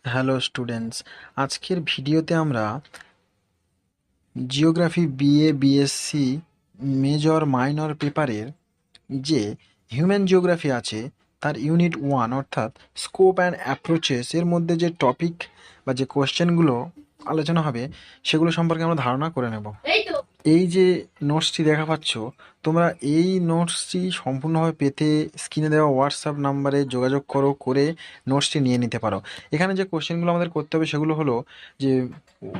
Hello students, আজকের ভিডিওতে আমরা geography BA BSc major minor পেপারের যে হিউম্যান জিওগ্রাফি আছে তার ইউনিট 1 অর্থাৎ স্কোপ অ্যান্ড অ্যাপ্রোচেস এর মধ্যে যে টপিক বা যে কোশ্চেনগুলো আলোচনা হবে সেগুলো সম্পর্কে আমরা ধারণা করে নেব। এই যে নোটসটি দেখা পাচ্ছ, তোমরা এই নোটসটি সম্পূর্ণভাবে পেতে স্ক্রিনে দেওয়া হোয়াটসঅ্যাপ নাম্বারে যোগাযোগ করে নোটসটি নিয়ে নিতে পারো। এখানে যে কোশ্চেনগুলো আমাদের করতে হবে সেগুলো হলো যে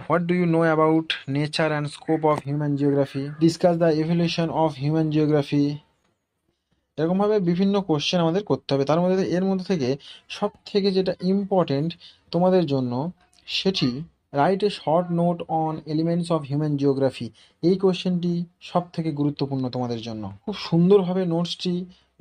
what do you know about nature and scope of human geography, discuss the evolution of human geography. এরকমভাবে বিভিন্ন কোশ্চেন আমাদের করতে হবে। তার মধ্যে এর মধ্যে থেকে সব থেকে যেটা ইম্পর্টেন্ট তোমাদের জন্য, সেটি write a short note on elements of human geography. এই কোশ্চেনটি সব থেকে গুরুত্বপূর্ণ তোমাদের জন্য। খুব সুন্দরভাবে নোটসটি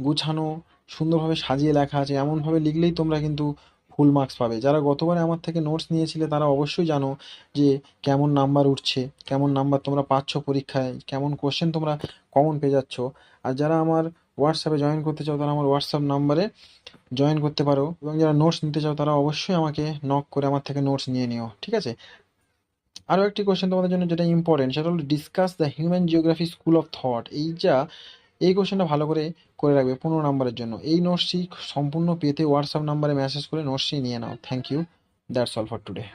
গুছানো, সুন্দরভাবে সাজিয়ে লেখা আছে। এমনভাবে লিখলেই তোমরা কিন্তু ফুল মার্কস পাবে। যারা গতবারে আমার থেকে নোটস নিয়েছিলে তারা অবশ্যই জানো যে কেমন নাম্বার উঠছে, কেমন নাম্বার তোমরা পাচ্ছ পরীক্ষায়, কেমন কোশ্চেন তোমরা কমন পেয়ে যাচ্ছ। আর যারা আমার হোয়াটসঅ্যাপে জয়েন করতে চাও তারা আমার হোয়াটসঅ্যাপ নাম্বারে জয়েন করতে পারো, এবং যারা নোটস নিতে চাও তারা অবশ্যই আমাকে নক করে আমার থেকে নোটস নিয়ে নিও, ঠিক আছে? আরও একটি কোশ্চেন তোমাদের জন্য যেটা ইম্পর্টেন্ট, সেটা হলো discuss the human geography school of thought. এই কোশ্চেনটা ভালো করে করে রাখবে 15 নম্বরের জন্য। এই নোটসটি সম্পূর্ণ পেতে হোয়াটসঅ্যাপ নাম্বারে মেসেজ করে নোটসটি নিয়ে নাও। Thank you, that's all for today.